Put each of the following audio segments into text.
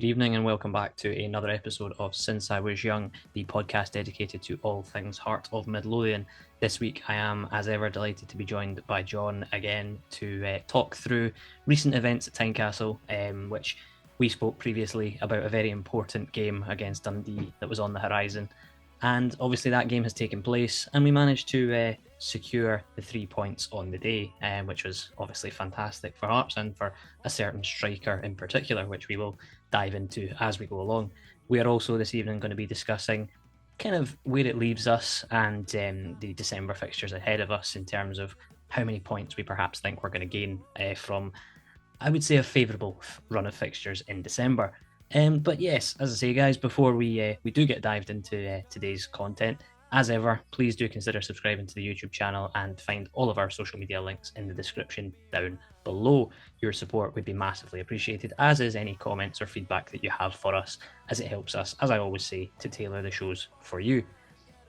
Good evening and welcome back to another episode of Since I Was Young, the podcast dedicated to all things Heart of Midlothian. This week I am, as ever, delighted to be joined by John again to talk through recent events at Tynecastle, which we spoke previously about a very important game against Dundee that was on the horizon. And obviously that game has taken place and we managed to secure the 3 points on the day, which was obviously fantastic for Hearts and for a certain striker in particular, which we will dive into as we go along. We are also this evening going to be discussing kind of where it leaves us and the December fixtures ahead of us in terms of how many points we perhaps think we're going to gain from, I would say, a favourable run of fixtures in December. But yes, as I say, guys, before we do get dived into today's content, as ever, please do consider subscribing to the YouTube channel and find all of our social media links in the description down below. Your support would be massively appreciated, as is any comments or feedback that you have for us, as it helps us, as I always say, to tailor the shows for you.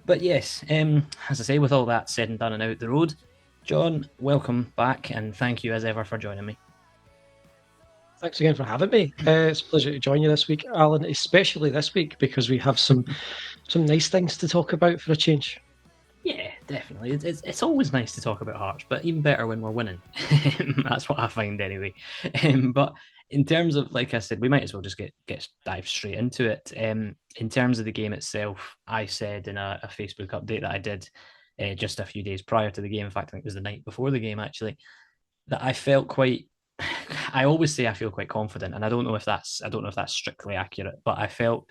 But yes, as I say, with all that said and done and out the road, John, welcome back and thank you as ever for joining me. Thanks again for having me. It's a pleasure to join you this week, Alan, especially this week because we have some nice things to talk about for a change. Yeah, definitely. It's always nice to talk about Hearts, but even better when we're winning. That's what I find anyway. But in terms of, like I said, we might as well just get dive straight into it. In terms of the game itself, I said in a Facebook update that I did just a few days prior to the game, in fact, I think it was the night before the game actually, that I felt quite. I always say I feel quite confident, and I don't know if that's strictly accurate, but I felt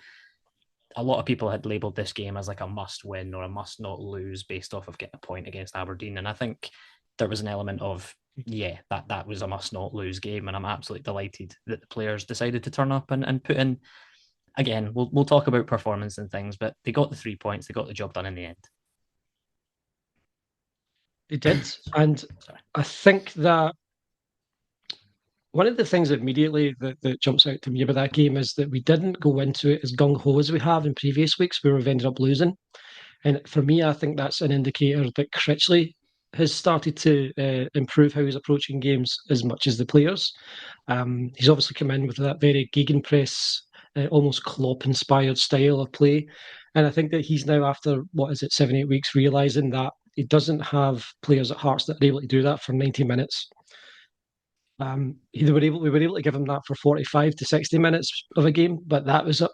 a lot of people had labelled this game as like a must win or a must not lose based off of getting a point against Aberdeen. And I think there was an element of, that was a must not lose game. And I'm absolutely delighted that the players decided to turn up and put in, again, we'll talk about performance and things, but they got the 3 points, they got the job done in the end. They did. And I think that one of the things immediately that jumps out to me about that game is that we didn't go into it as gung-ho as we have in previous weeks where we've ended up losing. And for me, I think that's an indicator that Critchley has started to improve how he's approaching games as much as the players. He's obviously come in with that very gegenpress, almost Klopp-inspired style of play. And I think that he's now, after, 7-8 weeks, realising that he doesn't have players at Hearts that are able to do that for 90 minutes. We were able to give him that for 45 to 60 minutes of a game, but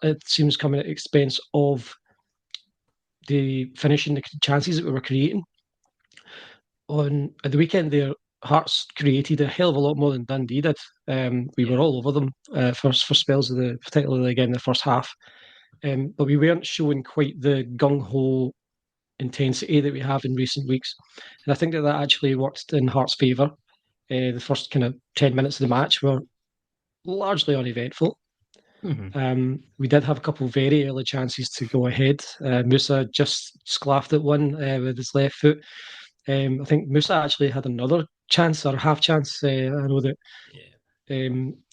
it seems coming at the expense of the finishing the chances that we were creating. On the weekend there, Hearts created a hell of a lot more than Dundee did. We were all over them for spells particularly again the first half, but we weren't showing quite the gung-ho intensity that we have in recent weeks, and I think that actually worked in Hearts' favour. The first kind of 10 minutes of the match were largely uneventful. Mm-hmm. We did have a couple of very early chances to go ahead. Musa just sclaffed at one with his left foot. I think Musa actually had another chance or half chance. I know that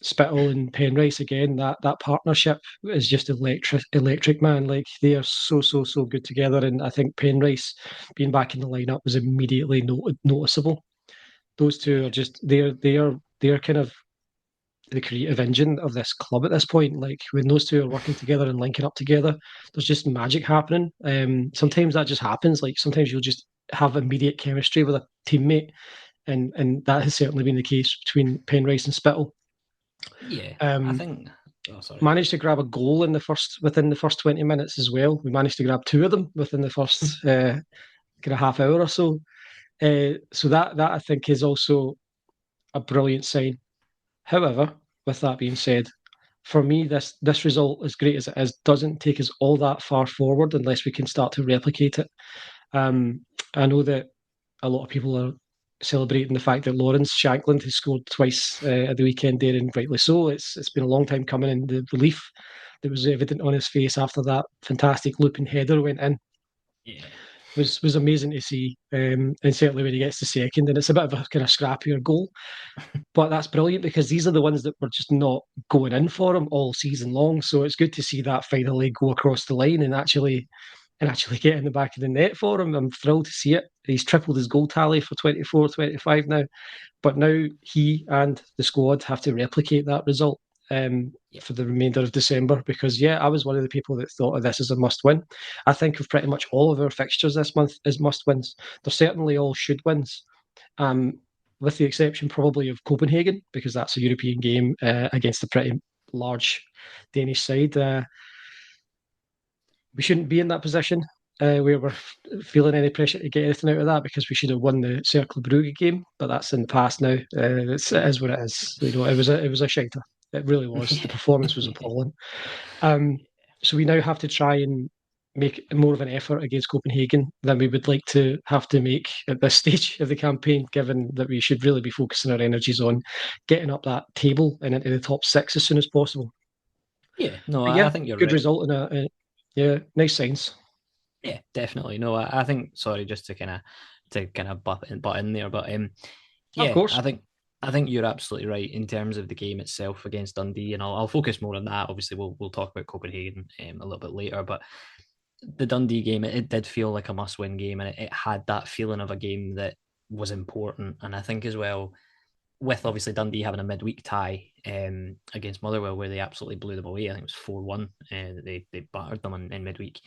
Spittle and Penrice again. That partnership is just electric, man. Like they are so good together. And I think Penrice being back in the lineup was immediately noticeable. Those two are just they're kind of the creative engine of this club at this point. Like when those two are working together and linking up together, there's just magic happening. Sometimes that just happens. Like sometimes you'll just have immediate chemistry with a teammate, and that has certainly been the case between Penrice and Spittle. Yeah, I think. Managed to grab a goal within the first 20 minutes as well. We managed to grab two of them within the first kind of half hour or so. So that I think is also a brilliant sign. However, with that being said, for me, this result, as great as it is, doesn't take us all that far forward unless we can start to replicate it. I know that a lot of people are celebrating the fact that Lawrence Shankland has scored twice at the weekend there, and rightly so. It's been a long time coming, and the relief that was evident on his face after that fantastic looping header went in. Yeah. Was amazing to see, and certainly when he gets to second, and it's a bit of a kind of scrappier goal, but that's brilliant because these are the ones that were just not going in for him all season long. So it's good to see that finally go across the line and actually get in the back of the net for him. I'm thrilled to see it. He's tripled his goal tally for 24-25 now, but now he and the squad have to replicate that result. for the remainder of December because, yeah, I was one of the people that thought of this as a must-win. I think of pretty much all of our fixtures this month as must-wins. They're certainly all should-wins, with the exception probably of Copenhagen because that's a European game against a pretty large Danish side. We shouldn't be in that position where we're feeling any pressure to get anything out of that because we should have won the Cercle Brugge game, but that's in the past now. It is what it is. It was a shiter. It really was. The performance was appalling. So we now have to try and make more of an effort against Copenhagen than we would like to have to make at this stage of the campaign, given that we should really be focusing our energies on getting up that table and into the top six as soon as possible. Yeah, no, But I yeah, think you're good right. result and yeah, nice signs. Yeah, definitely. No, I think. Sorry, just to kind of butt in there, but Of yeah, course. I think you're absolutely right in terms of the game itself against Dundee, and I'll focus more on that. Obviously, we'll talk about Copenhagen a little bit later, but the Dundee game, it did feel like a must-win game, and it had that feeling of a game that was important. And I think as well, with obviously Dundee having a midweek tie against Motherwell, where they absolutely blew them away. I think it was 4-1. They battered them in midweek.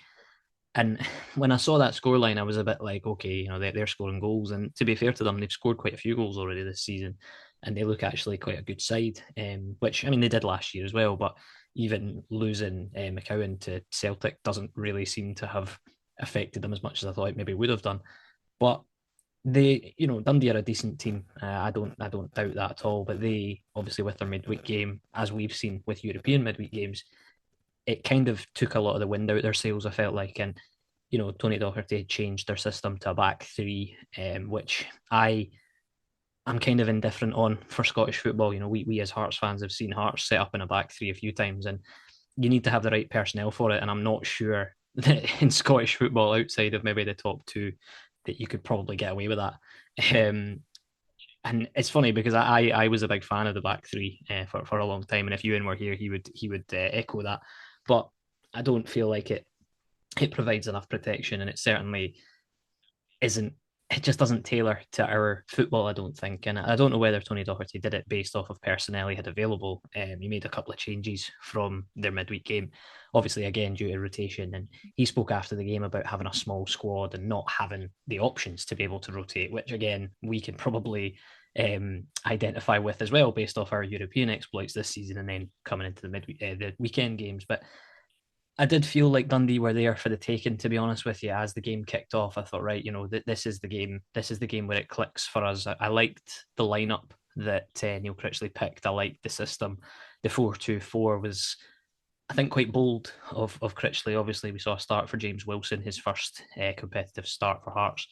And when I saw that scoreline, I was a bit like, okay, they're scoring goals. And to be fair to them, they've scored quite a few goals already this season. And they look actually quite a good side, which, I mean, they did last year as well. But even losing McCowan to Celtic doesn't really seem to have affected them as much as I thought it maybe would have done. But Dundee are a decent team. I don't doubt that at all. But they obviously with their midweek game, as we've seen with European midweek games, it kind of took a lot of the wind out their sails. I felt like, and Tony Docherty changed their system to a back three, which I'm kind of indifferent on for Scottish football. We as Hearts fans have seen Hearts set up in a back three a few times, and you need to have the right personnel for it. And I'm not sure that in Scottish football, outside of maybe the top two, that you could probably get away with that. Um, and it's funny because I was a big fan of the back three for a long time, and if Ewan were here, he would echo that. But I don't feel like it provides enough protection, and it certainly isn't. It just doesn't tailor to our football, I don't think. And I don't know whether Tony Doherty did it based off of personnel he had available. He made a couple of changes from their midweek game, obviously, again, due to rotation. And he spoke after the game about having a small squad and not having the options to be able to rotate, which, again, we can probably identify with as well based off our European exploits this season and then coming into the weekend games. But I did feel like Dundee were there for the taking, to be honest with you. As the game kicked off, I thought, right, this is the game. This is the game where it clicks for us. I liked the lineup that Neil Critchley picked. I liked the system. The 4-2-4 was, I think, quite bold of Critchley. Obviously, we saw a start for James Wilson, his first competitive start for Hearts.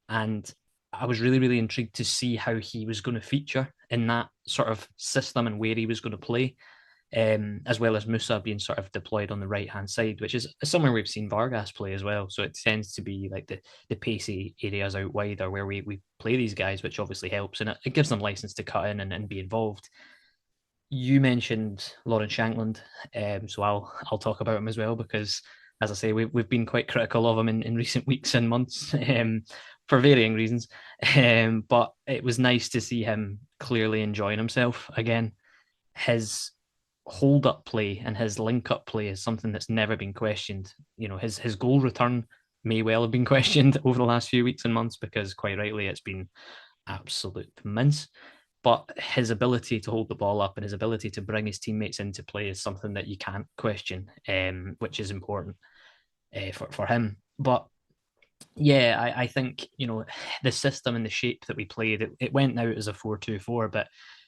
And I was really, really intrigued to see how he was going to feature in that sort of system and where he was going to play, as well as Musa being sort of deployed on the right hand side, which is somewhere we've seen Vargas play as well. So it tends to be like the pacey areas out wider where we play these guys, which obviously helps, and it gives them license to cut in and be involved. You mentioned Lauren Shankland, so I'll talk about him as well because, as I say, we've been quite critical of him in recent weeks and months, for varying reasons. But it was nice to see him clearly enjoying himself again. His hold up play and his link up play is something that's never been questioned. His goal return may well have been questioned over the last few weeks and months because, quite rightly, it's been absolute mince. But his ability to hold the ball up and his ability to bring his teammates into play is something that you can't question, which is important for him. But yeah, I think the system and the shape that we played, it went out as a 4-2-4, but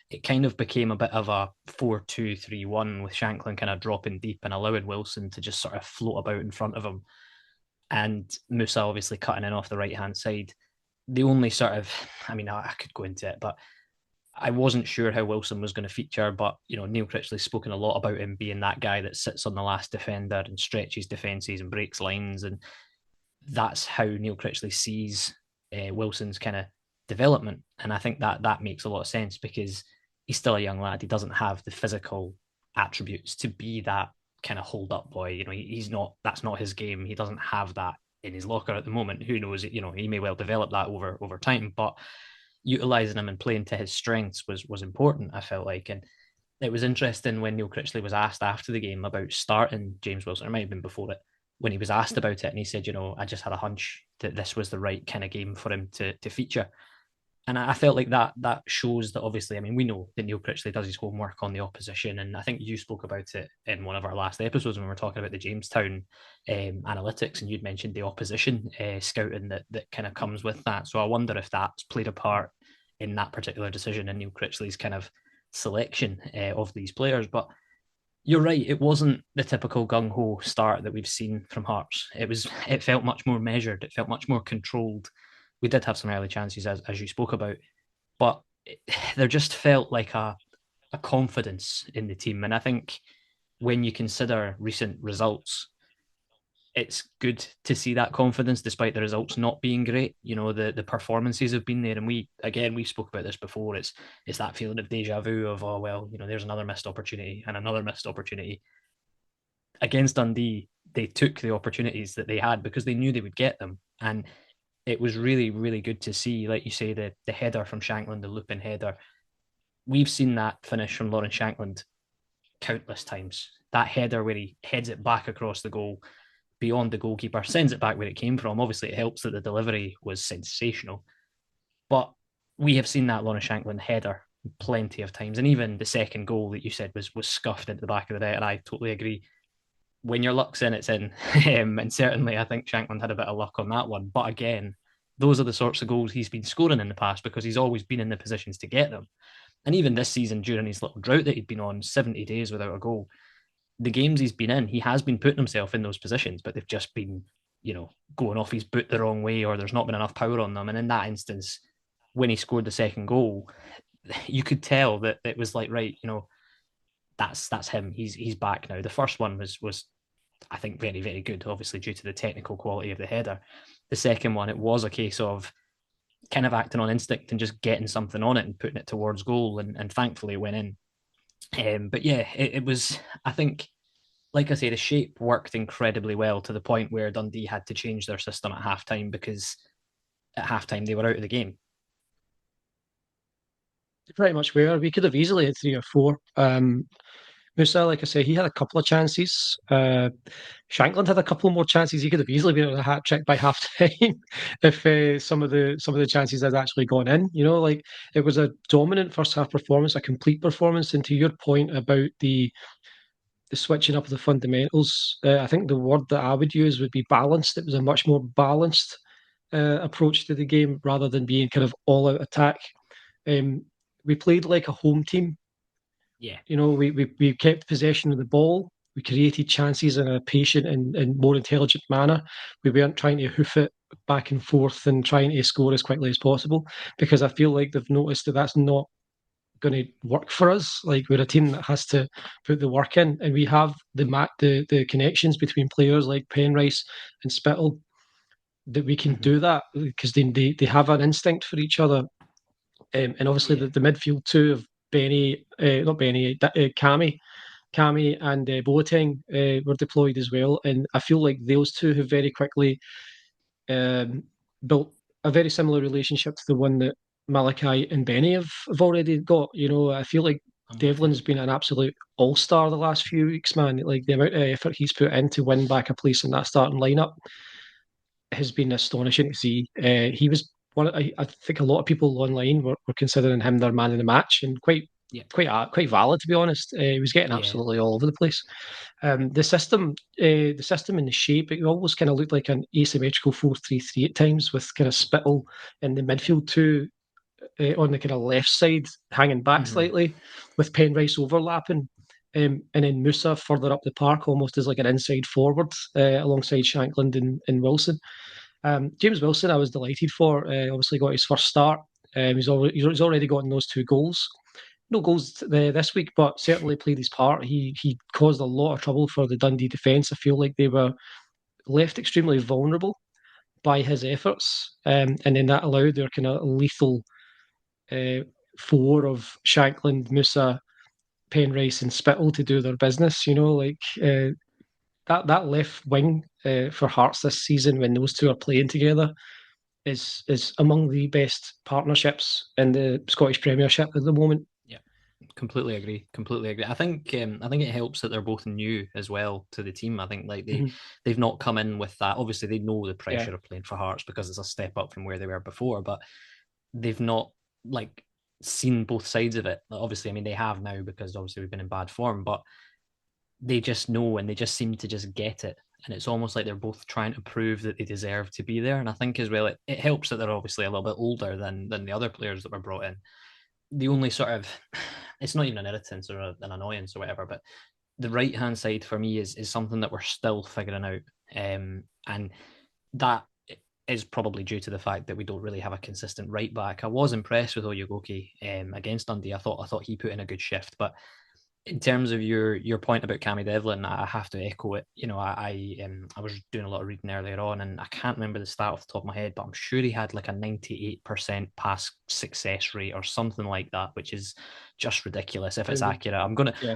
it kind of became a bit of a 4-2-3-1 with Shanklin kind of dropping deep and allowing Wilson to just sort of float about in front of him, and Musa obviously cutting in off the right hand side. The only sort of, I mean, I could go into it, but I wasn't sure how Wilson was going to feature. But Neil Critchley's spoken a lot about him being that guy that sits on the last defender and stretches defenses and breaks lines, and that's how Neil Critchley sees Wilson's kind of development. And I think that makes a lot of sense because he's still a young lad. He doesn't have the physical attributes to be that kind of hold up boy. He's not. That's not his game. He doesn't have that in his locker at the moment. Who knows? He may well develop that over time. But utilizing him and playing to his strengths was important, I felt like. And It was interesting when Neil Critchley was asked after the game about starting James Wilson. It might have been before it, when he was asked about it, and he said, I just had a hunch that this was the right kind of game for him to feature. And I felt like that shows that, obviously, I mean, we know that Neil Critchley does his homework on the opposition, and I think you spoke about it in one of our last episodes when we were talking about the Jamestown analytics, and you'd mentioned the opposition scouting that kind of comes with that. So I wonder if that's played a part in that particular decision in Neil Critchley's kind of selection of these players. But you're right, it wasn't the typical gung ho start that we've seen from Hearts. It felt much more measured. It felt much more controlled. We did have some early chances, as you spoke about, but there just felt like a confidence in the team. And I think when you consider recent results, it's good to see that confidence despite the results not being great. The performances have been there, and we spoke about this before. It's that feeling of deja vu of, oh well, there's another missed opportunity and another missed opportunity. Against Dundee, they took the opportunities that they had because they knew they would get them, and it was really, really good to see, like you say, the header from Shankland, the looping header. We've seen that finish from Lawrence Shankland countless times. That header where he heads it back across the goal, beyond the goalkeeper, sends it back where it came from. Obviously, it helps that the delivery was sensational. But we have seen that Lawrence Shankland header plenty of times. And even the second goal that you said was scuffed into the back of the net. And I totally agree. When your luck's in, it's in. And certainly, I think Shankland had a bit of luck on that one. But again, those are the sorts of goals he's been scoring in the past because he's always been in the positions to get them. And even this season, during his little drought that he'd been on, 70 days without a goal, the games he's been in, he has been putting himself in those positions, but they've just been, going off his boot the wrong way, or there's not been enough power on them. And in that instance, when he scored the second goal, you could tell that it was like, right, that's him. He's back now. The first one was I think very, very good, obviously due to the technical quality of the header. The second one, it was a case of kind of acting on instinct and just getting something on it and putting it towards goal, and thankfully it went in. But yeah, it was, I think, like I say, the shape worked incredibly well to the point where Dundee had to change their system at halftime because at halftime they were out of the game. Pretty much were. We could have easily had 3 or 4. Musa, like I say, he had a couple of chances. Shankland had a couple more chances. He could have easily been on a hat trick by half time if some of the chances had actually gone in. Like it was a dominant first half performance, a complete performance. And to your point about the switching up of the fundamentals, I think the word that I would use would be balanced. It was a much more balanced approach to the game rather than being kind of all out attack. We played like a home team. Yeah. We kept possession of the ball. We created chances in a patient and more intelligent manner. We weren't trying to hoof it back and forth and trying to score as quickly as possible, because I feel like they've noticed that that's not going to work for us. Like, we're a team that has to put the work in, and we have the connections between players like Penrice and Spittle that we can do that, because they have an instinct for each other. And obviously the midfield two of Cammy and Boateng were deployed as well. And I feel like those two have very quickly built a very similar relationship to the one that Malachi and Benny have already got. I feel like Devlin's been an absolute all-star the last few weeks, man. Like, the amount of effort he's put in to win back a place in that starting lineup has been astonishing to see. He was I think a lot of people online were considering him their man of the match, and quite valid, to be honest. He was getting absolutely all over the place. The system and the shape, it almost kind of looked like an asymmetrical 4-3-3 at times, with kind of Spittle in the midfield two on the kind of left side, hanging back slightly, with Penrice overlapping. And then Musa further up the park, almost as like an inside forward, alongside Shankland and Wilson. James Wilson, I was delighted for. Obviously, got his first start. He's already gotten those 2 goals. No goals this week, but certainly played his part. He caused a lot of trouble for the Dundee defence. I feel like they were left extremely vulnerable by his efforts, and then that allowed their kind of lethal 4 of Shankland, Musa, Penrice, and Spittle to do their business. That left wing for Hearts this season, when those two are playing together, is among the best partnerships in the Scottish Premiership at the moment. Yeah, Completely agree. Completely agree. I think it helps that they're both new as well to the team. I think like Mhm. they've not come in with that. Obviously, they know the Yeah, pressure of playing for Hearts because it's a step up from where they were before, but they've not like seen both sides of it. Obviously, I mean they have now because obviously we've been in bad form, but they just know and they just seem to just get it. And it's almost like they're both trying to prove that they deserve to be there. And I think as well, it helps that they're obviously a little bit older than the other players that were brought in. The only sort of, it's not even an irritant or an annoyance or whatever, but the right hand side for me is something that we're still figuring out. And that is probably due to the fact that we don't really have a consistent right back. I was impressed with Oyegoki against Dundee. I thought he put in a good shift, but in terms of your point about Cammy Devlin, I have to echo it. You know, I was doing a lot of reading earlier on, and I can't remember the stat off the top of my head, but I'm sure he had like a 98% pass success rate or something like that, which is just ridiculous if it's crazy. accurate. Yeah, I'm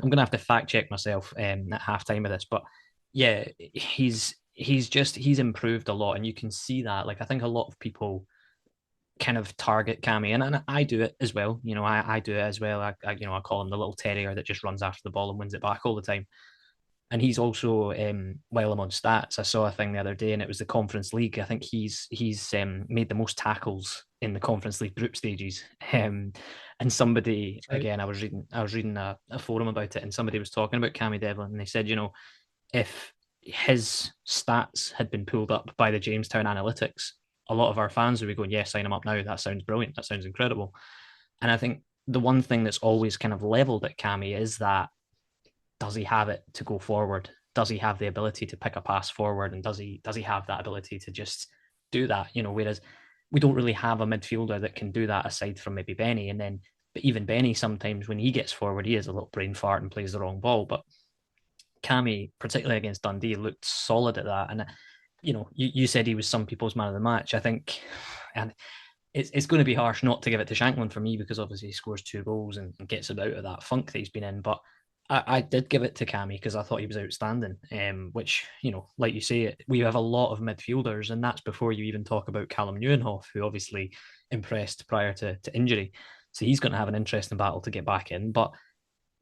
gonna have to fact check myself at halftime of this, but yeah, he's improved a lot, and you can see that. Like I think a lot of people kind of target Cammy, and I do it as well. You know, I do it as well. I call him the little terrier that just runs after the ball and wins it back all the time. And he's also while I'm on stats, I saw a thing the other day, and it was the Conference League. I think he's made the most tackles in the Conference League group stages. And somebody right. again, I was reading a forum about it, and somebody was talking about Cammy Devlin, and they said, you know, if his stats had been pulled up by the Jamestown Analytics, a lot of our fans would be going, "Yeah, sign him up now. That sounds brilliant. That sounds incredible." And I think the one thing that's always kind of leveled at Cammy is that does he have it to go forward? Does he have the ability to pick a pass forward? And does he have that ability to just do that? You know, whereas we don't really have a midfielder that can do that aside from maybe Benny. And then, but even Benny sometimes when he gets forward, he is a little brain fart and plays the wrong ball. But Cammy, particularly against Dundee, looked solid at that. And you know, you said he was some people's man of the match. I think, and it's going to be harsh not to give it to Shanklin for me because obviously he scores 2 goals and gets him out of that funk that he's been in. But I did give it to Cammy because I thought he was outstanding. Which you know, like you say, we have a lot of midfielders, and that's before you even talk about Callum Neuenhoff, who obviously impressed prior to injury. So he's going to have an interesting battle to get back in. But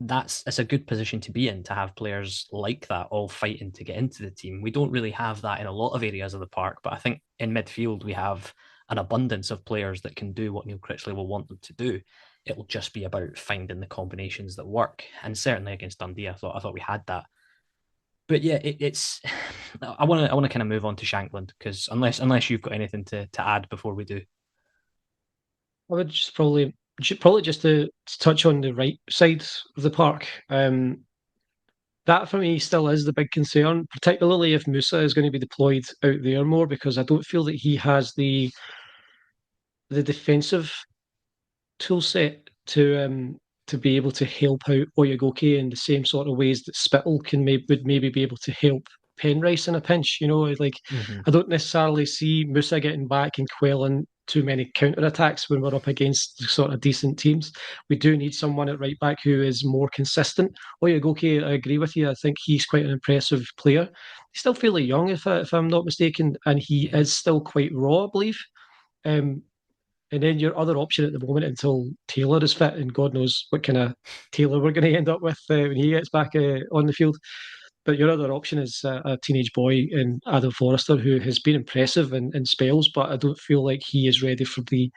it's a good position to be in to have players like that all fighting to get into the team. We don't really have that in a lot of areas of the park, but I think in midfield we have an abundance of players that can do what Neil Critchley will want them to do. It'll just be about finding the combinations that work. And certainly against Dundee, I thought we had that. But yeah, it's I want to kind of move on to Shankland because unless you've got anything to add before we do. I would just probably just to touch on the right side of the park. That for me still is the big concern, particularly if Musa is going to be deployed out there more, because I don't feel that he has the defensive tool set to be able to help out Oyegoki in the same sort of ways that Spittle would maybe be able to help Penrice in a pinch. You know, like Mm-hmm. I don't necessarily see Musa getting back and quelling too many counter attacks when we're up against sort of decent teams. We do need someone at right back who is more consistent. Oyegoki, I agree with you. I think he's quite an impressive player. He's still fairly young, if I'm not mistaken, and he Yeah. is still quite raw, I believe. Um, and then your other option at the moment until Taylor is fit, and God knows what kind of Taylor we're going to end up with when he gets back on the field. But your other option is a teenage boy in Adam Forrester, who has been impressive in spells, but I don't feel like he is ready for the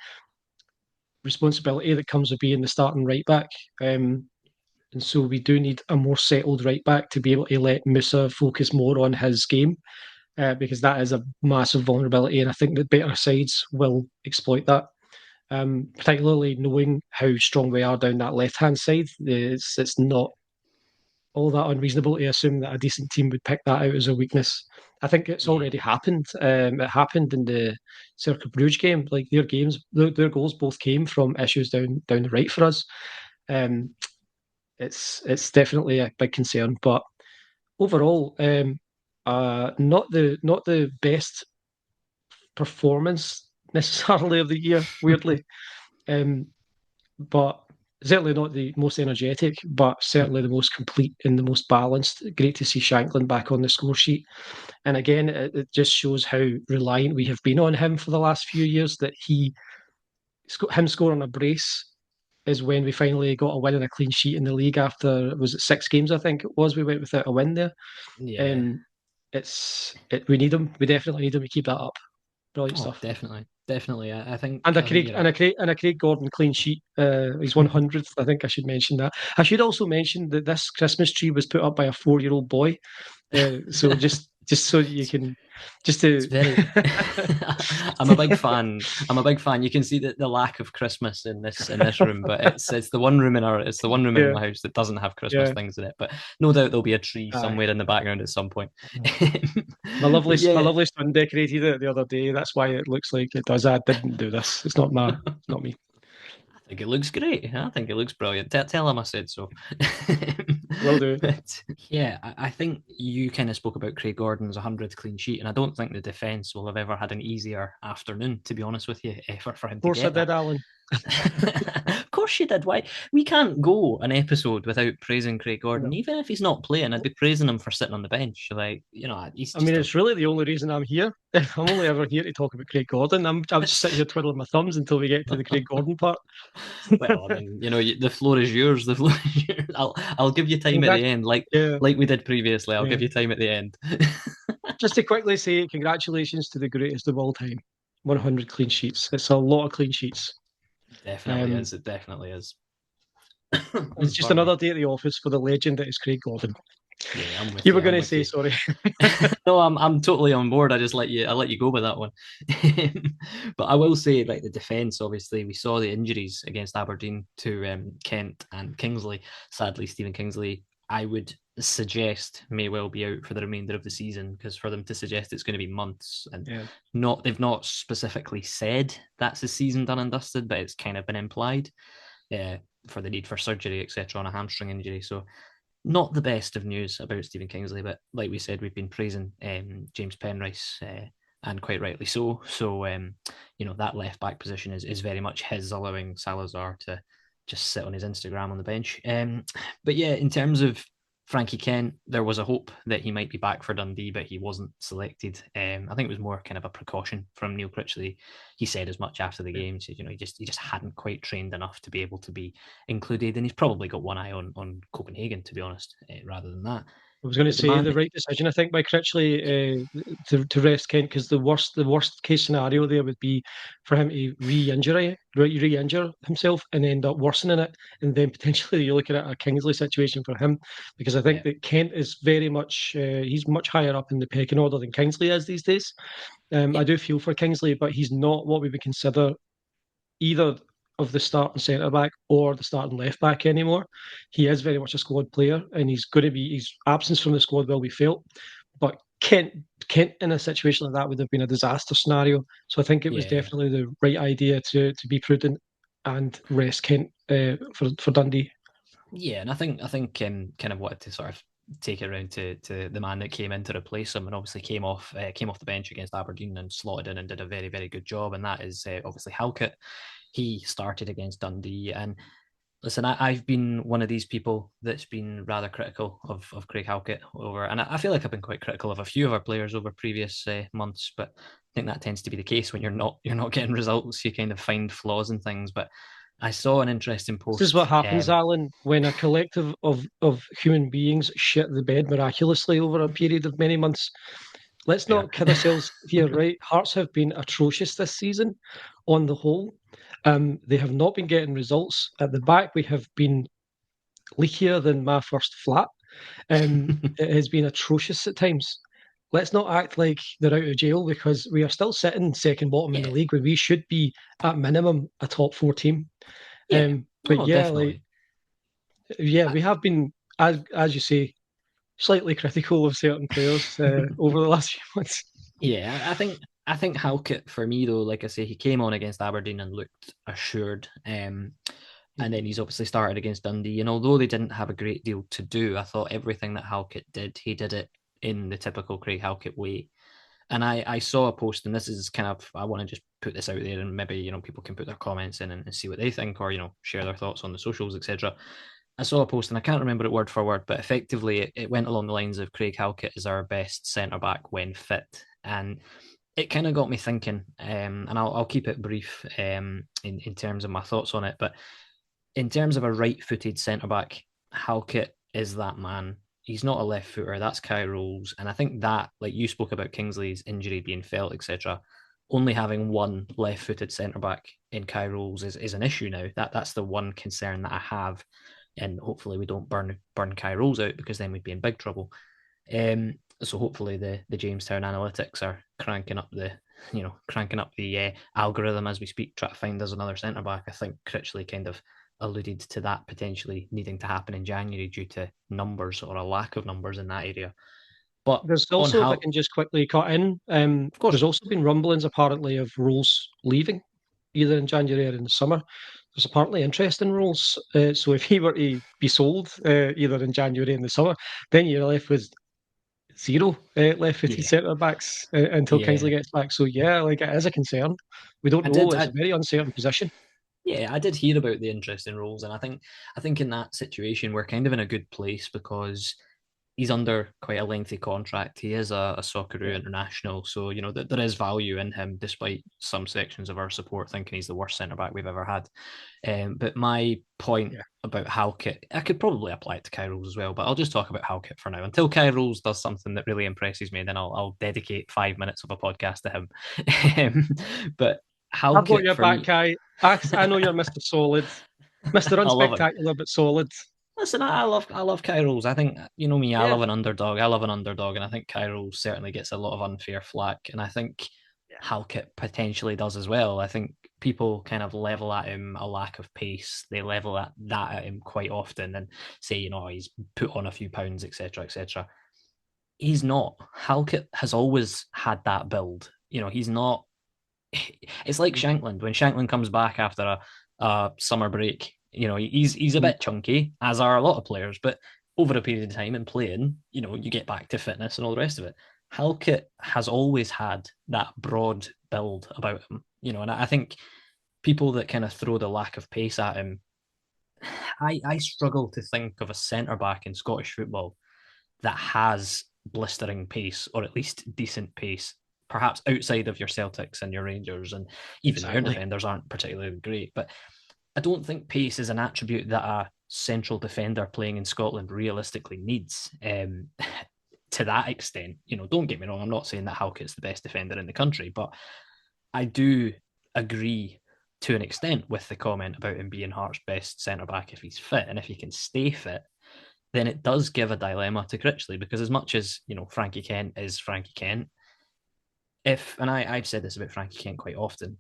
responsibility that comes with being the starting right back. And so we do need a more settled right back to be able to let Musa focus more on his game, because that is a massive vulnerability, and I think that better sides will exploit that. Particularly knowing how strong we are down that left hand side, it's not all that unreasonable to assume that a decent team would pick that out as a weakness. I think it's Yeah. already happened. It happened in the Cercle Bruges game. Like their goals both came from issues down the right for us. Um, it's definitely a big concern, but overall, not the best performance necessarily of the year. Weirdly, um, but certainly not the most energetic, but certainly the most complete and the most balanced. Great to see Shanklin back on the score sheet. And again, it just shows how reliant we have been on him for the last few years, that him scoring a brace is when we finally got a win and a clean sheet in the league after, was it 6 games, I think it was, we went without a win there. Yeah. Um, we need them. We definitely need them to keep that up. Brilliant Oh, stuff. definitely, definitely. And a I think Craig you're and right. a Craig Gordon clean sheet. His 100th. I think I should mention that. I should also mention that this Christmas tree was put up by a 4-year-old boy. So just so you can, just It's to very. I'm a big fan. I'm a big fan. You can see the lack of Christmas in this room, but it's the one room it's the one room in yeah, my house that doesn't have Christmas yeah. things in it. But no doubt there'll be a tree Aye. somewhere in the background at some point. My But yeah, lovely son decorated it the other day. That's why it looks like it does. I didn't do this. It's not me. I think it looks great. I think it looks brilliant. Tell him I said so. Will do. But yeah, I think you kind of spoke about Craig Gordon's 100th clean sheet, and I don't think the defence will have ever had an easier afternoon, to be honest with you, for him Of to course I get did, that. Alan. Of course you did. Why we can't go an episode without praising Craig Gordon, No. even if he's not playing. I'd be praising him for sitting on the bench. He's I mean, just a it's really the only reason I'm here. I'm only ever here to talk about Craig Gordon. I'm just sitting here twiddling my thumbs until we get to the Craig Gordon part. well. I mean, the floor is yours. The floor is yours. I'll give you time at the end, Yeah, like we did previously. I'll yeah. give you time at the end. Just to quickly say, congratulations to the greatest of all time. 100 clean sheets. It's a lot of clean sheets. Definitely Um, is. It definitely is. it's just Pardon me. another day at the office for the legend that is Craig Gordon. Yeah, I'm with You you. were going I'm to with say, you. sorry. No, I'm totally on board. I let you go with that one. But I will say, like the defence, obviously, we saw the injuries against Aberdeen to Kent and Kingsley. Sadly, Stephen Kingsley, I would suggest may well be out for the remainder of the season, because for them to suggest it's going to be months and Yeah. they've not specifically said that's the season done and dusted, but it's kind of been implied uh, for the need for surgery, etc., on a hamstring injury. So not the best of news about Stephen Kingsley, but like we said, we've been praising James Penrice, and quite rightly so. So, that left back position is very much his, allowing Salazar to just sit on his Instagram on the bench. But yeah, in terms of Frankie Kent, there was a hope that he might be back for Dundee, but he wasn't selected. I think it was more kind of a precaution from Neil Critchley. He said as much after the game. He said, he just hadn't quite trained enough to be able to be included, and he's probably got one eye on Copenhagen, to be honest, rather than that. I was going to But the say man, the right decision, I think, by Critchley to rest Kent, because the worst case scenario there would be for him to re-injure himself and end up worsening it, and then potentially you're looking at a Kingsley situation for him, because I think yeah, that Kent is very much he's much higher up in the pecking order than Kingsley is these days. yeah, I do feel for Kingsley, but he's not what we would consider either of the starting centre back or the starting left back anymore. He is very much a squad player, and his absence from the squad will be felt. But Kent in a situation like that would have been a disaster scenario. So I think it was yeah, definitely the right idea to be prudent and rest Kent for Dundee. yeah. And I think kind of wanted to sort of take it around to the man that came in to replace him, and obviously came off the bench against Aberdeen and slotted in and did a very very good job, and that is obviously Halkett. He started against Dundee, and listen, I've been one of these people that's been rather critical of Craig Halkett over, and I feel like I've been quite critical of a few of our players over previous months, but I think that tends to be the case when you're not getting results. You kind of find flaws in things. But I saw an interesting This is what post. happens, Alan, when a collective of human beings shit the bed miraculously over a period of many months. Let's Fair. not kid ourselves here, right? Hearts have been atrocious this season on the whole. They have not been getting results. At the back, we have been leakier than my first flat. It has been atrocious at times. Let's not act like they're out of jail, because we are still sitting second bottom in the Yeah, league when we should be at minimum a top four team. yeah, But no, yeah, like definitely. yeah, I, we have been, as you say, slightly critical of certain players over the last few months. yeah, I think Halkett for me though, like I say, he came on against Aberdeen and looked assured. And then he's obviously started against Dundee. And although they didn't have a great deal to do, I thought everything that Halkett did, he did it in the typical Craig Halkett way. And I saw a post, and this is kind of, I want to just put this out there, and maybe people can put their comments in and see what they think, or share their thoughts on the socials, etc. I saw a post, and I can't remember it word for word, but effectively it went along the lines of Craig Halkett is our best centre back when fit, and it kind of got me thinking. And I'll keep it brief in terms of my thoughts on it, but in terms of a right-footed centre-back, Halkett is that man. He's not a left footer. That's Kai Rolls. And I think that, like you spoke about Kingsley's injury being felt, etc., only having one left-footed centre-back in Kai Rolls is an issue now. That's the one concern that I have. And hopefully we don't burn Kai Rolls out, because then we'd be in big trouble. So hopefully the Jamestown analytics are cranking up the algorithm as we speak, try to find us another centre back. I think Critchley kind of alluded to that potentially needing to happen in January due to numbers, or a lack of numbers in that area. But there's also, if I can just quickly cut in, of course, there's also been rumblings apparently of Rolls leaving, either in January or in the summer. There's apparently interest in Rolls. So if he were to be sold either in January or in the summer, then you're left with zero left-footed centre backs until Kingsley gets back. So yeah, like, it is a concern. We don't know. It's a very uncertain position. Yeah, I did hear about the interest in Rolls, and I think in that situation we're kind of in a good place, because he's under quite a lengthy contract. He is a Socceroo international, so there is value in him, despite some sections of our support thinking he's the worst centre back we've ever had. But my point about Halkett, I could probably apply it to Kai Rolls as well, but I'll just talk about Halkett for now. Until Kai Rolls does something that really impresses me, then I'll dedicate 5 minutes of a podcast to him. But Halkett, I've got your back, Kai. I know you're Mr. Solid, Mr. Unspectacular but solid. Listen, I love Kai Rolls. I think, you know me, I love an underdog. And I think Kai Rolls certainly gets a lot of unfair flack. And I think Halkett potentially does as well. I think people kind of level at him a lack of pace. They level that at him quite often and say, he's put on a few pounds, etc., etc. He's not. Halkett has always had that build. He's not. It's like Shankland. When Shankland comes back after a summer break, he's a bit chunky, as are a lot of players, but over a period of time and playing, you get back to fitness and all the rest of it. Halkett has always had that broad build about him, and I think people that kind of throw the lack of pace at him, I struggle to think of a centre back in Scottish football that has blistering pace, or at least decent pace, perhaps outside of your Celtics and your Rangers, and even your defenders aren't particularly great. But I don't think pace is an attribute that a central defender playing in Scotland realistically needs. To that extent, don't get me wrong, I'm not saying that Halkett's the best defender in the country, but I do agree to an extent with the comment about him being Hearts' best centre-back if he's fit, and if he can stay fit, then it does give a dilemma to Critchley, because as much as, Frankie Kent is Frankie Kent, and I've said this about Frankie Kent quite often,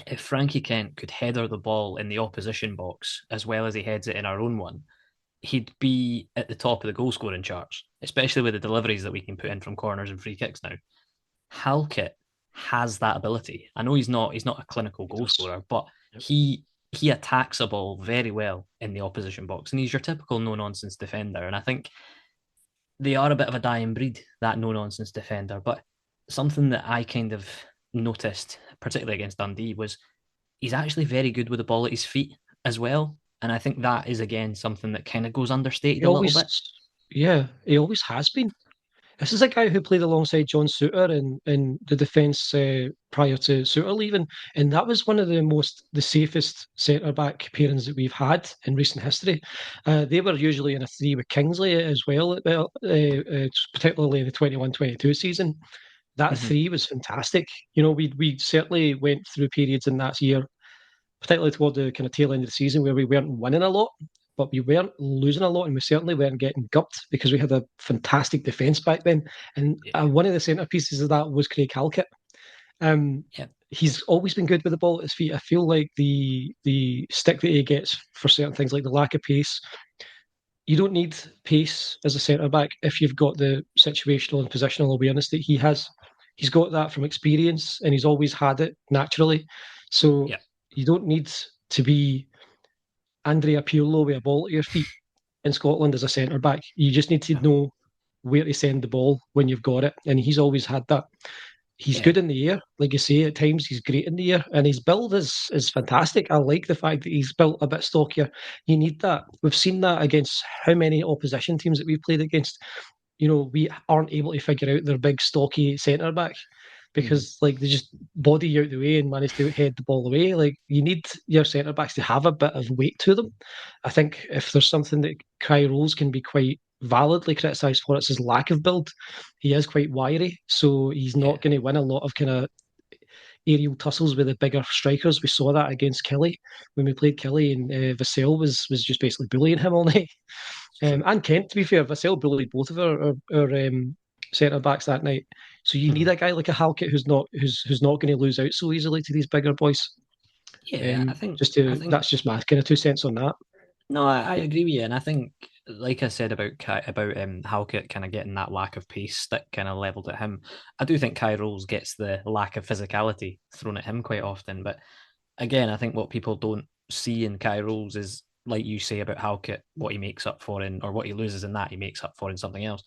if Frankie Kent could header the ball in the opposition box as well as he heads it in our own one, he'd be at the top of the goal scoring charts, especially with the deliveries that we can put in from corners and free kicks now. Halkett has that ability. I know he's not a clinical goal scorer, but he attacks a ball very well in the opposition box, and he's your typical no-nonsense defender. And I think they are a bit of a dying breed, that no-nonsense defender. But something that I kind of noticed, particularly against Dundee, was he's actually very good with the ball at his feet as well. And I think that is, again, something that kind of goes understated a little bit. Yeah, he always has been. This is a guy who played alongside John Souttar in the defence prior to Souttar leaving, and that was one of the safest centre back pairings that we've had in recent history. They were usually in a three with Kingsley as well, particularly in the 21-22 season. That three was fantastic. We certainly went through periods in that year, particularly toward the kind of tail end of the season, where we weren't winning a lot, but we weren't losing a lot, and we certainly weren't getting gupped, because we had a fantastic defence back then. And one of the centerpieces of that was Craig Halkett. He's always been good with the ball at his feet. I feel like the stick that he gets for certain things, like the lack of pace, you don't need pace as a centre back if you've got the situational and positional awareness that he has. He's got that from experience, and he's always had it naturally. So you don't need to be Andrea Pirlo with a ball at your feet in Scotland as a centre back. You just need to know where to send the ball when you've got it, and he's always had that. He's good in the air, like you say. At times, he's great in the air, and his build is fantastic. I like the fact that he's built a bit stockier. You need that. We've seen that against how many opposition teams that we've played against. We aren't able to figure out their big, stocky centre back. because like they just body you out the way and manage to head the ball away. Like you need your centre backs to have a bit of weight to them. I think if there's something that Kai Rose can be quite validly criticised for, it's his lack of build. He is quite wiry, so he's Yeah, not going to win a lot of kind of aerial tussles with the bigger strikers. We saw that against Kelly when we played Kelly, and Vassell was just basically bullying him all night. it's true. And Kent, to be fair, Vassell bullied both of our centre backs that night. So you need Mhm. a guy like a Halkett who's not going to lose out so easily to these bigger boys. Yeah, I think I think That's just my kind of 2 cents on that. no, I agree with you, and I think, like I said about Halkett kind of getting that lack of pace that kind of leveled at him. I do think Kai Rolls gets the lack of physicality thrown at him quite often, but again, I think what people don't see in Kai Rolls is, like you say about Halkett, what he makes up for in, or what he loses in that, he makes up for in something else.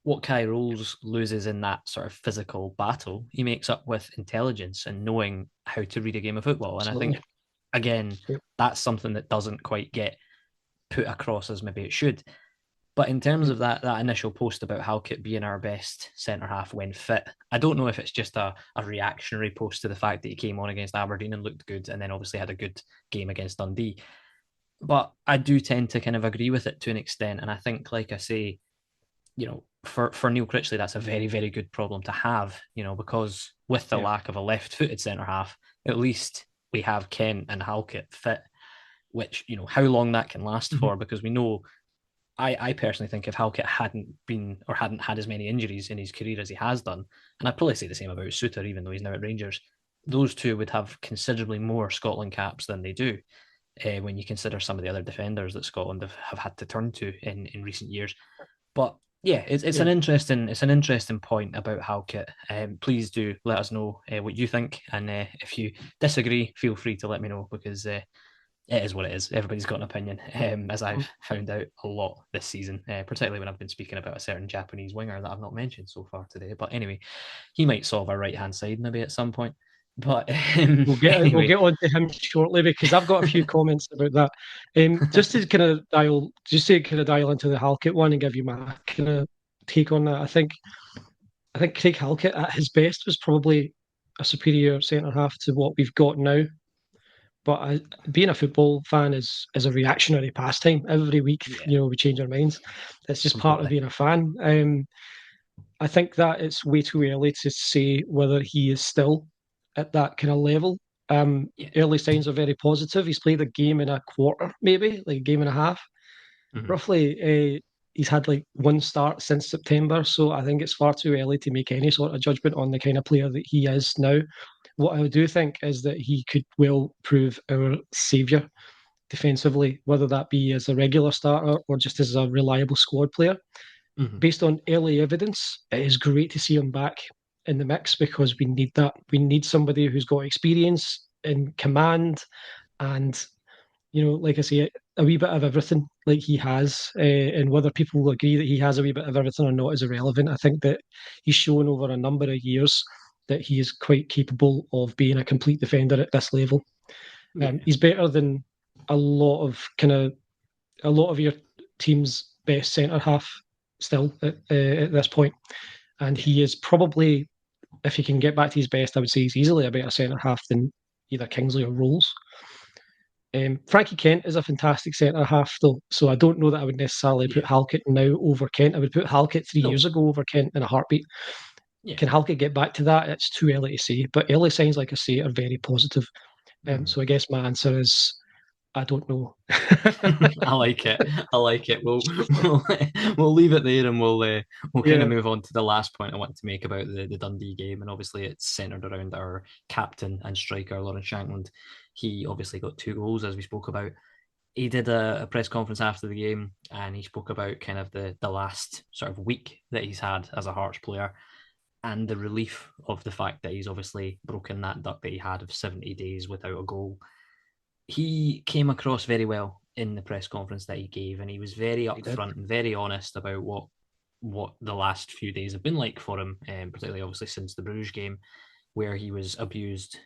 What Kai Rolls loses in that sort of physical battle, he makes up with intelligence and knowing how to read a game of football. And I Absolutely. think, again, Yep. that's something that doesn't quite get put across as maybe it should. But in terms Yep. of that initial post about Halkett being our best centre half when fit, I don't know if it's just a reactionary post to the fact that he came on against Aberdeen and looked good, and then obviously had a good game against Dundee. But I do tend to kind of agree with it to an extent, and I think, like I say, for Neil Critchley, that's a very, very good problem to have, because with the Yep. lack of a left-footed centre half, at least we have Kent and Halkett fit, which, how long that can last Mhm. for, because we know, I personally think if Halkett hadn't had as many injuries in his career as he has done, and I'd probably say the same about Suter, even though he's now at Rangers, those two would have considerably more Scotland caps than they do, when you consider some of the other defenders that Scotland have had to turn to in recent years. But yeah, Yep. it's an interesting point about Halkett. Please do let us know what you think, and if you disagree, feel free to let me know, because it is what it is. Everybody's got an opinion, as I've found out a lot this season, particularly when I've been speaking about a certain Japanese winger that I've not mentioned so far today. But anyway, he might solve our right hand side maybe at some point. But We'll anyway, get on to him shortly because I've got a few comments about that. Just to kind of dial into the Halkett one and give you my kind of take on that. I think Craig Halkett at his best was probably a superior centre half to what we've got now. But being a football fan is a reactionary pastime. Every week, yeah, we change our minds. It's just part of completely. being a fan. I think that it's way too early to say whether he is still at that kind of level. Yeah. Early signs are very positive. He's played a game and a quarter, maybe like a game and a half, Mhm. roughly. He's had like one start since September, so I think it's far too early to make any sort of judgment on the kind of player that he is now. What I do think is that he could well prove our saviour defensively, whether that be as a regular starter or just as a reliable squad player. Mhm. Based on early evidence, it is great to see him back in the mix because we need that. We need somebody who's got experience in command and, like I say, a wee bit of everything like he has. And whether people will agree that he has a wee bit of everything or not is irrelevant. I think that he's shown over a number of years that he is quite capable of being a complete defender at this level. Yeah. He's better than a lot of your team's best centre half still at this point, and Yeah. he is probably, if he can get back to his best, I would say he's easily a better centre half than either Kingsley or Rolls. Frankie Kent is a fantastic centre half, though, so I don't know that I would necessarily put Yeah. Halkett now over Kent. I would put Halkett 3 years No. ago over Kent in a heartbeat. Yeah. Can Halkett get back to that? It's too early to say, but early signs, like I say, are very positive. Mhm. So I guess my answer is I don't know. I like it. I like it. We'll leave it there, and we'll kind of Yeah, move on to the last point I want to make about the Dundee game, and obviously it's centered around our captain and striker Lawrence Shankland. He obviously got 2 goals, as we spoke about. He did a press conference after the game, and he spoke about kind of the last sort of week that he's had as a Hearts player, and the relief of the fact that he's obviously broken that duck that he had of 70 days without a goal. He came across very well in the press conference that he gave, and he was very he did. upfront and very honest about what the last few days have been like for him, particularly obviously since the Bruges game, where he was abused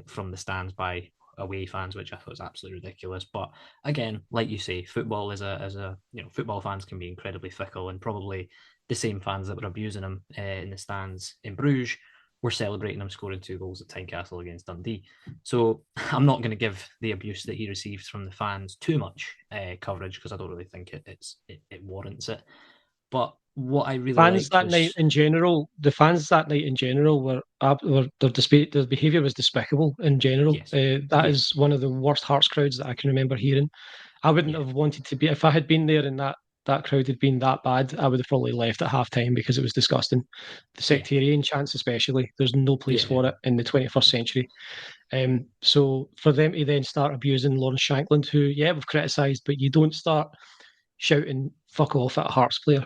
from the stands by away fans, which I thought was absolutely ridiculous. But again, like you say, football is a football fans can be incredibly fickle, and probably the same fans that were abusing him in the stands in Bruges we're celebrating him scoring 2 goals at Tynecastle against Dundee. So I'm not going to give the abuse that he received from the fans too much coverage, because I don't really think it warrants it. But what I really Fans liked that night was, in general, the fans that night in general were their behaviour was despicable in general. yes, That yeah, is one of the worst Hearts crowds that I can remember hearing. I wouldn't yeah, have wanted to be if I had been there and that crowd had been that bad. I would have probably left at half time because it was disgusting. The yeah, sectarian chants, especially, there's no place yeah, for it in the 21st century. So for them to then start abusing Lawrence Shankland, who we've criticised, but you don't start shouting "fuck off" at a Hearts player.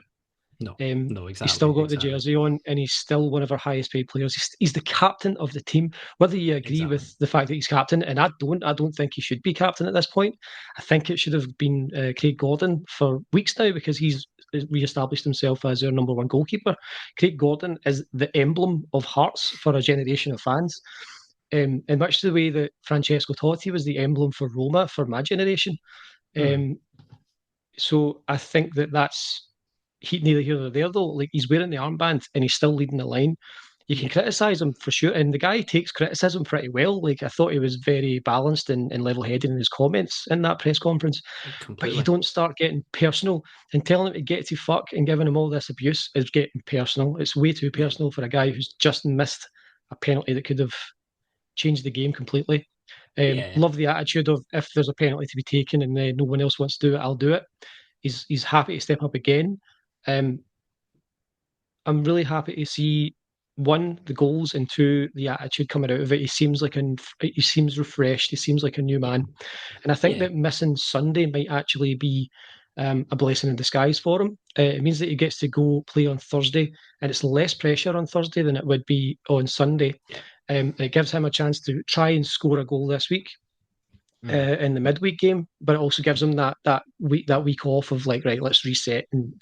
no, no, He's still exactly, got the exactly, jersey on, and he's still one of our highest paid players. He's the captain of the team. Whether you agree exactly, with the fact that he's captain, and I don't think he should be captain at this point. I think it should have been Craig Gordon for weeks now because he's re-established himself as our number one goalkeeper. Craig Gordon is the emblem of Hearts for a generation of fans. In much the way that Francesco Totti was the emblem for Roma for my generation. mm, Um, so I think that's neither here nor there though. Like he's wearing the armband and he's still leading the line. You can yeah, criticise him for sure, and the guy takes criticism pretty well. Like I thought he was very balanced and level-headed in his comments in that press conference. But you completely, don't start getting personal and telling him to get to fuck and giving him all this abuse is getting personal. It's way too yeah, personal for a guy who's just missed a penalty that could have changed the game completely. yeah, Love the attitude of if there's a penalty to be taken and no one else wants to do it, I'll do it. He's happy to step up again. Um, I'm really happy to see one the goals and two the attitude coming out of it. He seems refreshed. He seems like a new yeah, man, and I think yeah, that missing Sunday might actually be a blessing in disguise for him. It means that he gets to go play on Thursday, and it's less pressure on Thursday than it would be on Sunday. yeah, It gives him a chance to try and score a goal this week mm, in the midweek game, but it also gives them that week off of like right, let's reset and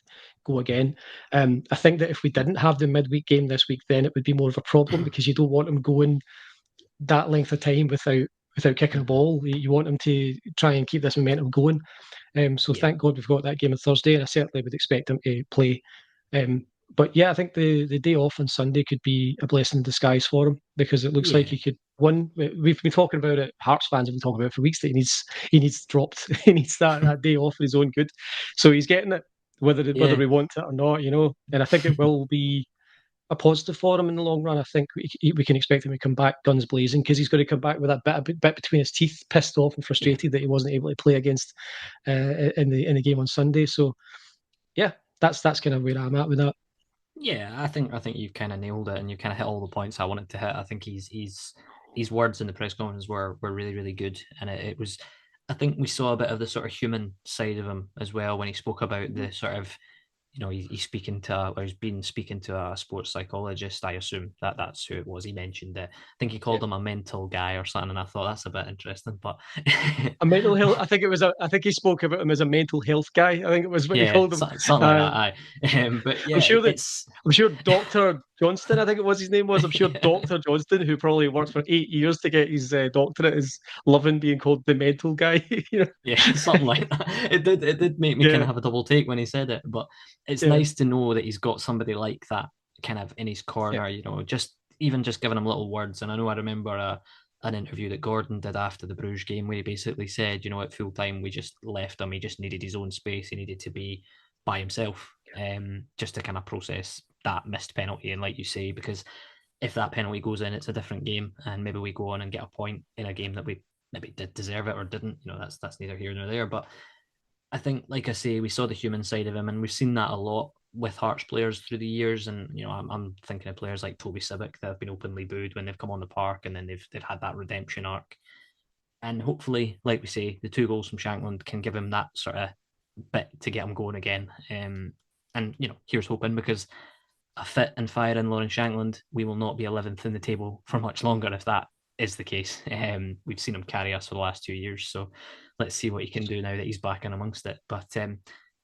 go again. I think that if we didn't have the midweek game this week, then it would be more of a problem because you don't want them going that length of time without kicking a mm, ball. You want them to try and keep this momentum going. So yeah, thank God we've got that game on Thursday, and I certainly would expect him to play. But yeah, I think the day off on Sunday could be a blessing in disguise for him because it looks like yeah, he could. One, we've been talking about it. Hearts fans have been talking about it for weeks that he needs dropped. He needs that day off for his own good. So he's getting it, whether yeah, we want it or not. And I think it will be a positive for him in the long run. I think we can expect him to come back guns blazing because he's going to come back with a bit between his teeth, pissed off and yeah. frustrated that he wasn't able to play against in the game on Sunday. So yeah, that's kind of where I'm at with that. Yeah, I think you've kind of nailed it, and you kind of hit all the points I wanted to hit. I think his words in the press conference were really really good, and it was. I think we saw a bit of the sort of human side of him as well when he spoke about the sort of, he's speaking to, or he's been speaking to a sports psychologist. I assume that's who it was. He mentioned it. I think he Yeah. called him a mental guy or something, and I thought that's a bit interesting. But A mental health. I think it was. I think he spoke about him as a mental health guy. I think it was what he yeah, called him. something like Uh, that. Aye, but I'm yeah, sure that it's I'm sure Doctor Johnston. I think it was his name was. I'm sure Doctor Johnston, who probably worked for 8 years to get his doctorate, is loving being called the mental guy. yeah, something like that. It did make me kind Yeah, of have a double take when he said it, but it's yeah, nice to know that he's got somebody like that kind of in his yeah, corner, just even just giving him little words. And I know I remember an interview that Gordon did after the Bruges game where he basically said, at full time we just left him. He just needed his own space. He needed to be by himself, just to kind of process that missed penalty. And like you say, because if that penalty goes in, it's a different game, and maybe we go on and get a point in a game that we maybe did deserve it or didn't. That's neither here nor there. But I think, like I say, we saw the human side of him, and we've seen that a lot with Hearts players through the years. And I'm thinking of players like Toby Sibic that have been openly booed when they've come on the park, and then they've had that redemption arc. And hopefully, like we say, the 2 goals from Shankland can give him that sort of bit to get him going again. And here's hoping, because a fit and firing Lawrence Shankland, we will not be 11th in the table for much longer if that is the case. We've seen him carry us for the last 2 years, so let's see what he can do now that he's back in amongst it. But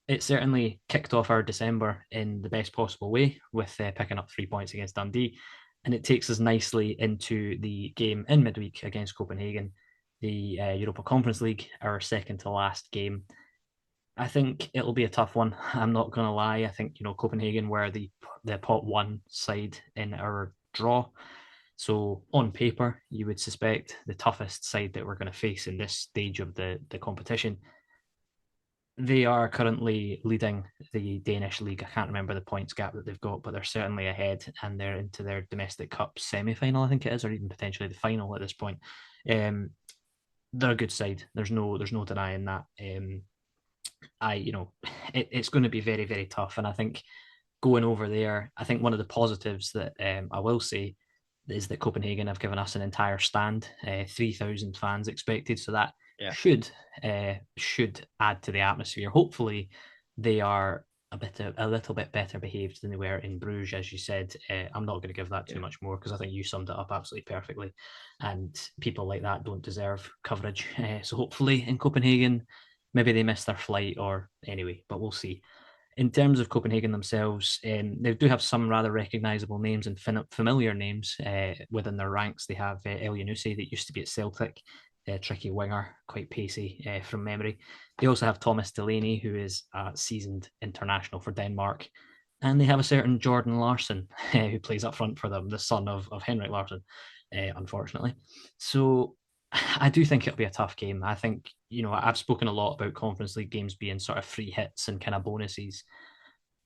it certainly kicked off our December in the best possible way with picking up 3 points against Dundee, and it takes us nicely into the game in midweek against Copenhagen, the Europa Conference League, our second to last game. I think it'll be a tough one. I'm not going to lie. I think Copenhagen were the pot one side in our draw. So on paper, you would suspect the toughest side that we're going to face in this stage of the competition. They are currently leading the Danish league. I can't remember the points gap that they've got, but they're certainly ahead, and they're into their domestic cup semi-final, I think it is, or even potentially the final at this point. They're a good side. There's no denying that. It's going to be very, very tough, and I think going over there, I think one of the positives that I will say is that Copenhagen have given us an entire stand, 3,000 fans expected, so that should add to the atmosphere. Hopefully, they are a little bit better behaved than they were in Bruges, as you said. I'm not going to give that too much more because I think you summed it up absolutely perfectly, and people like that don't deserve coverage. So hopefully in Copenhagen, maybe they missed their flight or anyway, but we'll see. In terms of Copenhagen themselves, they do have some rather recognisable names and familiar names within their ranks. They have El Yunusi that used to be at Celtic, tricky winger, quite pacey from memory. They also have Thomas Delaney, who is a seasoned international for Denmark. And they have a certain Jordan Larsson, who plays up front for them, the son of Henrik Larsson, unfortunately. So I do think it'll be a tough game. I think, I've spoken a lot about Conference League games being sort of free hits and kind of bonuses.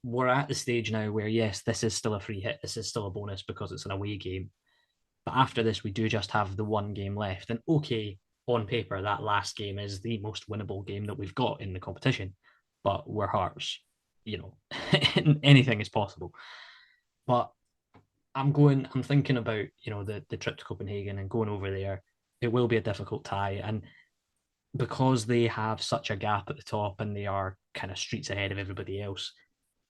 We're at the stage now where, yes, this is still a free hit. This is still a bonus because it's an away game. But after this, we do just have the one game left. And okay, on paper, that last game is the most winnable game that we've got in the competition. But we're Hearts. Anything is possible. But I'm thinking about, the trip to Copenhagen and going over there. It will be a difficult tie. And because they have such a gap at the top and they are kind of streets ahead of everybody else,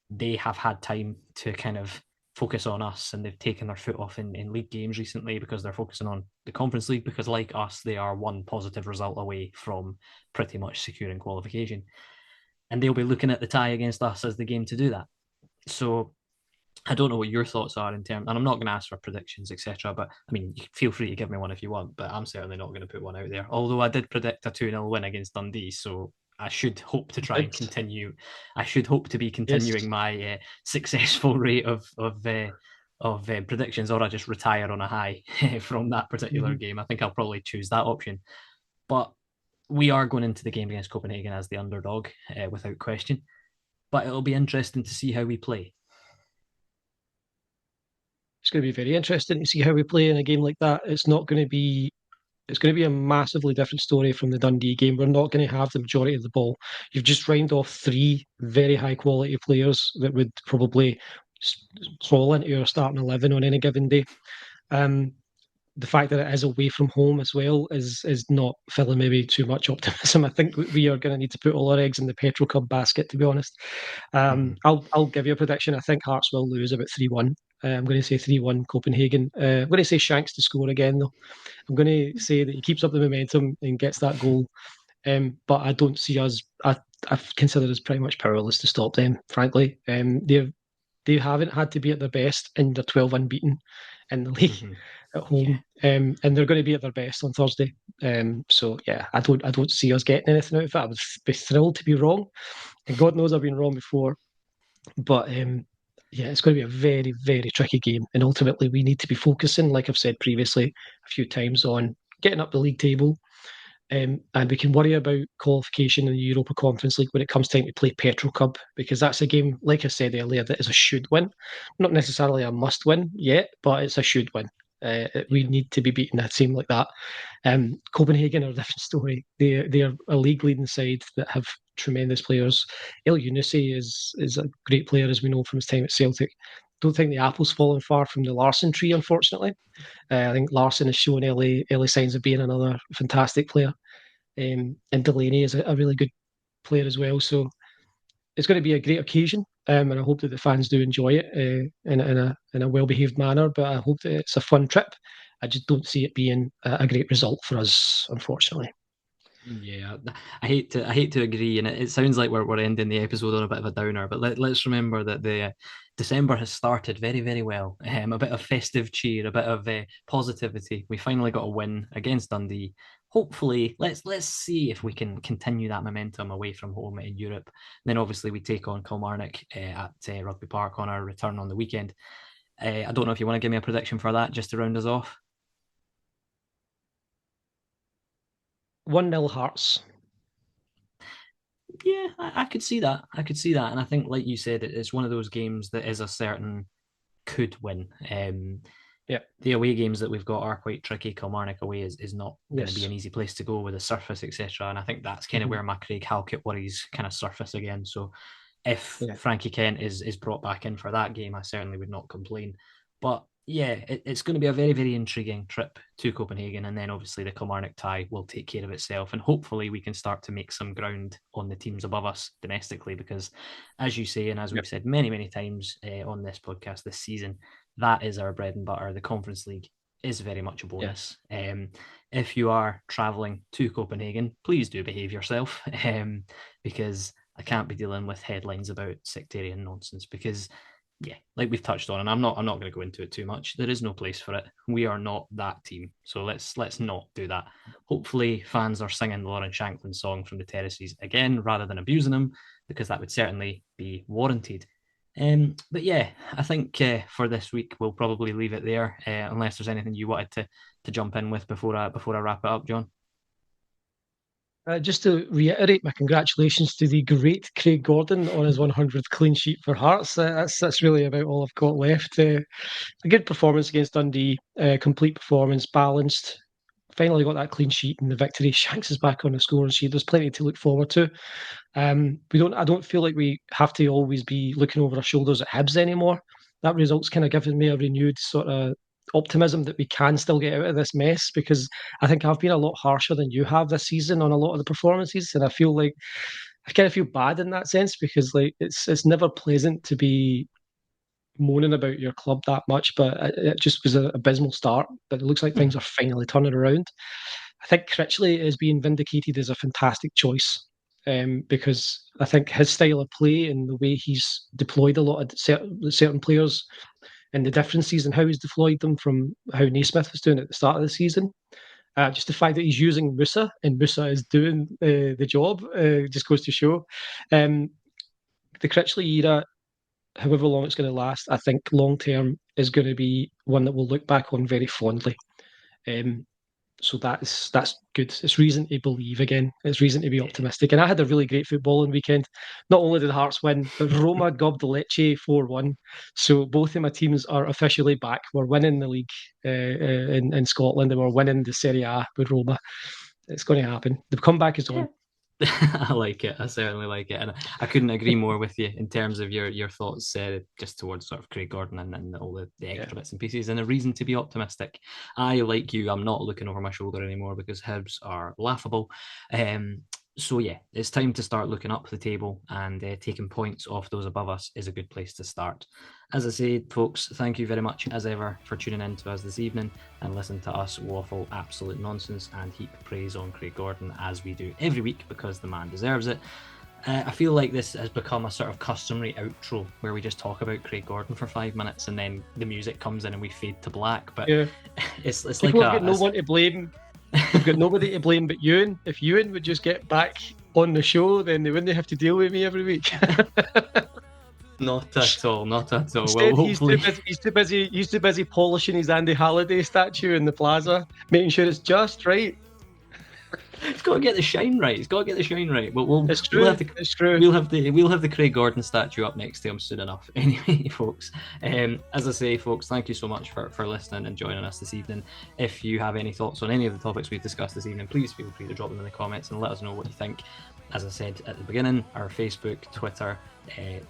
they have had time to kind of focus on us, and they've taken their foot off in league games recently because they're focusing on the Conference League, because like us, they are one positive result away from pretty much securing qualification. And they'll be looking at the tie against us as the game to do that. So I don't know what your thoughts are in terms, and I'm not going to ask for predictions, etc. But I mean, feel free to give me one if you want, but I'm certainly not going to put one out there. Although I did predict a 2-0 win against Dundee, so I should hope to try and continue. I should hope to be continuing my successful rate of predictions, or I just retire on a high from that particular game. I think I'll probably choose that option. But we are going into the game against Copenhagen as the underdog, without question. But it'll be interesting to see how we play. It's going to be very interesting to see how we play in a game like that. It's going to be a massively different story from the Dundee game. We're not going to have the majority of the ball. You've just rhymed off three very high quality players that would probably fall into your starting 11 on any given day. The fact that it is away from home as well is not filling maybe too much optimism. I think we are going to need to put all our eggs in the Petro Cup basket, to be honest. I'll give you a prediction. I think Hearts will lose about 3-1. I'm going to say 3-1 Copenhagen. I'm going to say Shanks to score again, though. I'm going to say that he keeps up the momentum and gets that goal. But I don't see us. I consider us pretty much powerless to stop them, frankly. They haven't had to be at their best in their 12 unbeaten in the league at home, and they're going to be at their best on Thursday. So yeah, I don't see us getting anything out of it. I would be thrilled to be wrong, and God knows I've been wrong before. But yeah, it's going to be a very, very tricky game, and ultimately we need to be focusing, like I've said previously a few times, on getting up the league table. And we can worry about qualification in the Europa Conference League when it comes time to play Petro Cup, because that's a game, like I said earlier, that is a should win. Not necessarily a must win yet, but it's a should win. We need to be beating a team like that. Copenhagen are a different story. They are a league leading side that have tremendous players. El Yunusi is a great player, as we know from his time at Celtic. Don't think the apple's fallen far from the Larsson tree, unfortunately. I think Larsson has shown early signs of being another fantastic player. And Delaney is a really good player as well. So it's going to be a great occasion, and I hope that the fans do enjoy it in a well behaved manner. But I hope that it's a fun trip. I just don't see it being a great result for us, unfortunately. Yeah, I hate to agree, and it sounds like we're ending the episode on a bit of a downer. But let's remember that the December has started very, very well. A bit of festive cheer, a bit of positivity. We finally got a win against Dundee. Hopefully, let's see if we can continue that momentum away from home in Europe. Then obviously we take on Kilmarnock at Rugby Park on our return on the weekend. I don't know if you want to give me a prediction for that, just to round us off. 1-0 Hearts. Yeah, I could see that. I could see that. And I think, like you said, it's one of those games that is a certain could win. Yeah. The away games that we've got are quite tricky. Kilmarnock away is not going to be Yes. an easy place to go with the surface, etc. And I think that's kind of where my Craig Halkett worries kind of surface again. So if Frankie Kent is brought back in for that game, I certainly would not complain. But yeah, it's going to be a very, very intriguing trip to Copenhagen. And then obviously the Kilmarnock tie will take care of itself. And hopefully we can start to make some ground on the teams above us domestically. Because as you say, and as we've said many, many times on this podcast this season, that is our bread and butter. The Conference League is very much a bonus. If you are travelling to Copenhagen, please do behave yourself, because I can't be dealing with headlines about sectarian nonsense. Because yeah, like we've touched on, and I'm not going to go into it too much. There is no place for it. We are not that team, so let's not do that. Hopefully, fans are singing the Lauren Shanklin song from the terraces again, rather than abusing them, because that would certainly be warranted. But yeah, I think for this week we'll probably leave it there, unless there's anything you wanted to jump in with before I wrap it up, John. Just to reiterate my congratulations to the great Craig Gordon on his 100th clean sheet for Hearts. That's really about all I've got left. A good performance against Dundee, complete performance, balanced. Finally got that clean sheet and the victory. Shanks is back on the scoring sheet. There's plenty to look forward to. I don't feel like we have to always be looking over our shoulders at Hibs anymore. That result's kind of given me a renewed sort of optimism that we can still get out of this mess, because I think I've been a lot harsher than you have this season on a lot of the performances, and I feel like I kind of feel bad in that sense, because like it's never pleasant to be moaning about your club that much, but it just was an abysmal start. But it looks like things are finally turning around. I think Critchley is being vindicated as a fantastic choice, because I think his style of play and the way he's deployed a lot of certain players and the differences in how he's deployed them from how Naismith was doing at the start of the season. Just the fact that he's using Musa and Musa is doing the job just goes to show. The Critchley era, however long it's going to last, I think long term is going to be one that we'll look back on very fondly. So that's good. It's reason to believe again. It's reason to be optimistic. And I had a really great footballing weekend. Not only did Hearts win, but Roma gobbed the Lecce 4-1. So both of my teams are officially back. We're winning the league in Scotland, and we're winning the Serie A with Roma. It's going to happen. The comeback is on. I like it. I certainly like it, and I couldn't agree more with you in terms of your thoughts, just towards sort of Craig Gordon and all the extra bits and pieces, and a reason to be optimistic. I, like you, I'm not looking over my shoulder anymore because Hibs are laughable. So yeah, it's time to start looking up the table, and taking points off those above us is a good place to start. As I said, folks, thank you very much as ever for tuning in to us this evening and listen to us waffle absolute nonsense and heap praise on Craig Gordon, as we do every week, because the man deserves it. I feel like this has become a sort of customary outro where we just talk about Craig Gordon for 5 minutes and then the music comes in and we fade to black. But it's People like have got no one to blame. We've got nobody to blame but Ewan. If Ewan would just get back on the show, then they wouldn't have to deal with me every week. Not at all. Instead, well, hopefully... he's too busy polishing his Andy Halliday statue in the plaza, making sure it's just right. It's got to get the shine right. It's true. It's true. We'll have the Craig Gordon statue up next to him soon enough. Anyway, folks. As I say, folks, thank you so much for listening and joining us this evening. If you have any thoughts on any of the topics we've discussed this evening, please feel free to drop them in the comments and let us know what you think. As I said at the beginning, our Facebook, Twitter,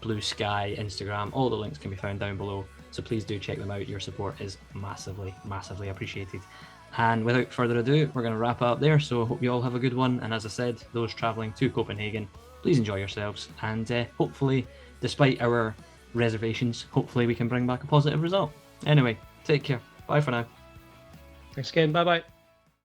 Blue Sky, Instagram, all the links can be found down below. So please do check them out. Your support is massively, massively appreciated. And without further ado, we're going to wrap up there. So I hope you all have a good one. And as I said, those travelling to Copenhagen, please enjoy yourselves. And hopefully, despite our reservations, hopefully we can bring back a positive result. Anyway, take care. Bye for now. Thanks again. Bye-bye.